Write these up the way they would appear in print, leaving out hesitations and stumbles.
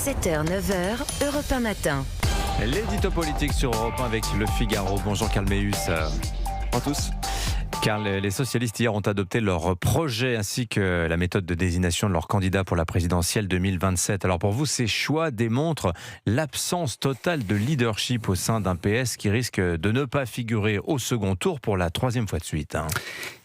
7h, 9h, Europe 1 matin. L'édito politique sur Europe 1 avec Le Figaro. Bonjour Karl Meus. Bonjour à tous. Karl, les socialistes hier ont adopté leur projet ainsi que la méthode de désignation de leur candidat pour la présidentielle 2027. Alors pour vous, ces choix démontrent l'absence totale de leadership au sein d'un PS qui risque de ne pas figurer au second tour pour la troisième fois de suite.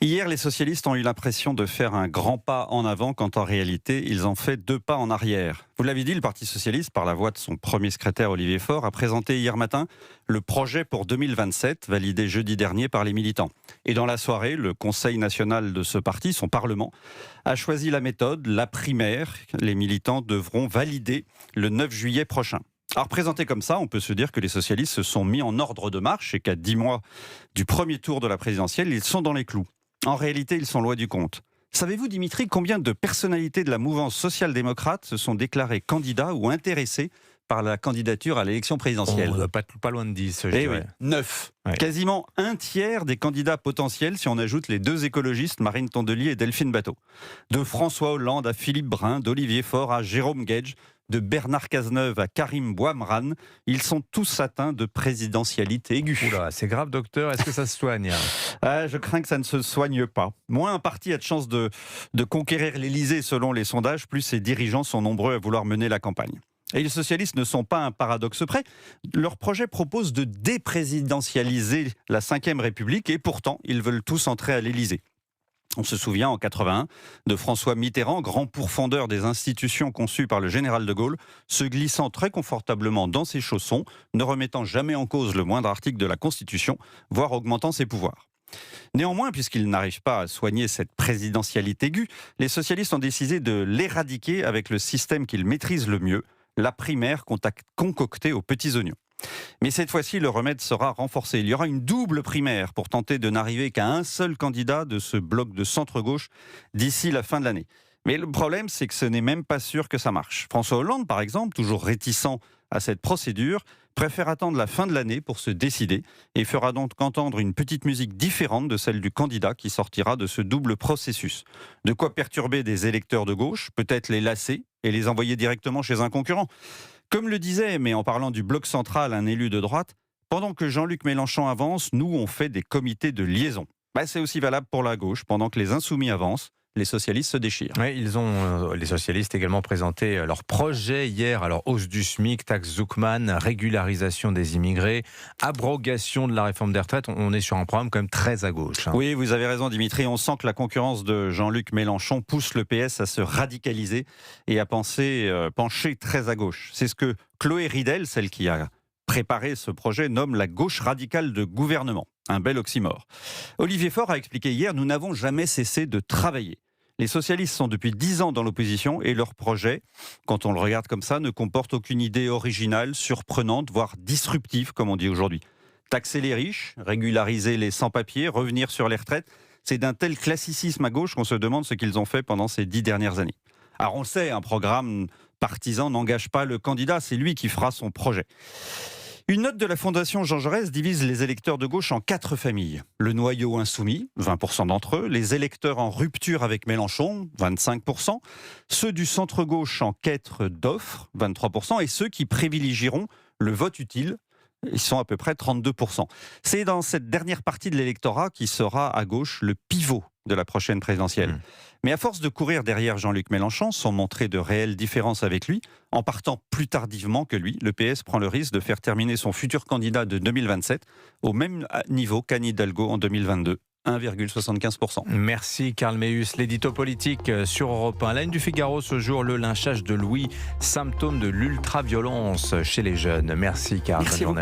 Hier, les socialistes ont eu l'impression de faire un grand pas en avant quand en réalité, ils ont fait 2 pas en arrière. Vous l'avez dit, le Parti socialiste, par la voix de son premier secrétaire Olivier Faure, a présenté hier matin le projet pour 2027, validé jeudi dernier par les militants. Et dans la soirée, le Conseil national de ce parti, son Parlement, a choisi la méthode, la primaire. Les militants devront valider le 9 juillet prochain. Alors présenté comme ça, on peut se dire que les socialistes se sont mis en ordre de marche et qu'à 10 mois du premier tour de la présidentielle, ils sont dans les clous. En réalité, ils sont loin du compte. Savez-vous, Dimitri, combien de personnalités de la mouvance social-démocrate se sont déclarées candidats ou intéressées par la candidature à l'élection présidentielle? On ne doit pas loin de 10, je dirais. Oui, 9. Ouais. Quasiment un tiers des candidats potentiels si on ajoute les 2 écologistes, Marine Tondelier et Delphine Batho. De François Hollande à Philippe Brun, d'Olivier Faure à Jérôme Guedj, de Bernard Cazeneuve à Karim Bouamrane, ils sont tous atteints de présidentialité aiguë. Oula, c'est grave, docteur. Est-ce que ça se soigne? Je crains que ça ne se soigne pas. Moins un parti a de chance de conquérir l'Élysée selon les sondages, plus ses dirigeants sont nombreux à vouloir mener la campagne. Et les socialistes ne sont pas un paradoxe près. Leur projet propose de déprésidentialiser la Ve République et pourtant, ils veulent tous entrer à l'Élysée. On se souvient en 81 de François Mitterrand, grand pourfendeur des institutions conçues par le général de Gaulle, se glissant très confortablement dans ses chaussons, ne remettant jamais en cause le moindre article de la Constitution, voire augmentant ses pouvoirs. Néanmoins, puisqu'ils n'arrivent pas à soigner cette présidentialité aiguë, les socialistes ont décidé de l'éradiquer avec le système qu'ils maîtrisent le mieux, la primaire concoctée aux petits oignons. Mais cette fois-ci, le remède sera renforcé. Il y aura une double primaire pour tenter de n'arriver qu'à un seul candidat de ce bloc de centre-gauche d'ici la fin de l'année. Mais le problème, c'est que ce n'est même pas sûr que ça marche. François Hollande, par exemple, toujours réticent à cette procédure, préfère attendre la fin de l'année pour se décider et fera donc entendre une petite musique différente de celle du candidat qui sortira de ce double processus. De quoi perturber des électeurs de gauche, peut-être les lasser et les envoyer directement chez un concurrent. Comme le disait, mais en parlant du bloc central, un élu de droite, pendant que Jean-Luc Mélenchon avance, nous on fait des comités de liaison. C'est aussi valable pour la gauche, pendant que les insoumis avancent, les socialistes se déchirent. Oui, les socialistes également présenté leur projet hier. Alors hausse du SMIC, taxe Zuckman, régularisation des immigrés, abrogation de la réforme des retraites. On est sur un programme quand même très à gauche. Oui, vous avez raison Dimitri. On sent que la concurrence de Jean-Luc Mélenchon pousse le PS à se radicaliser et à pencher très à gauche. C'est ce que Chloé Ridel, celle qui a préparé ce projet, nomme la gauche radicale de gouvernement. Un bel oxymore. Olivier Faure a expliqué hier, nous n'avons jamais cessé de travailler. Les socialistes sont depuis 10 ans dans l'opposition et leur projet, quand on le regarde comme ça, ne comporte aucune idée originale, surprenante, voire disruptive, comme on dit aujourd'hui. Taxer les riches, régulariser les sans-papiers, revenir sur les retraites, c'est d'un tel classicisme à gauche qu'on se demande ce qu'ils ont fait pendant ces 10 dernières années. Alors on le sait, un programme partisan n'engage pas le candidat, c'est lui qui fera son projet. Une note de la Fondation Jean Jaurès divise les électeurs de gauche en 4 familles. Le noyau insoumis, 20% d'entre eux, les électeurs en rupture avec Mélenchon, 25%, ceux du centre-gauche en quête d'offres, 23%, et ceux qui privilégieront le vote utile, ils sont à peu près 32%. C'est dans cette dernière partie de l'électorat qui sera à gauche le pivot de la prochaine présidentielle. Mais à force de courir derrière Jean-Luc Mélenchon, sans montrer de réelles différences avec lui, en partant plus tardivement que lui, le PS prend le risque de faire terminer son futur candidat de 2027 au même niveau qu'Anne Hidalgo en 2022. 1,75%. Merci Karl Meus. L'édito politique sur Europe 1. La Une du Figaro ce jour, le lynchage de Louis, symptôme de l'ultra-violence chez les jeunes. Merci Karl. Merci.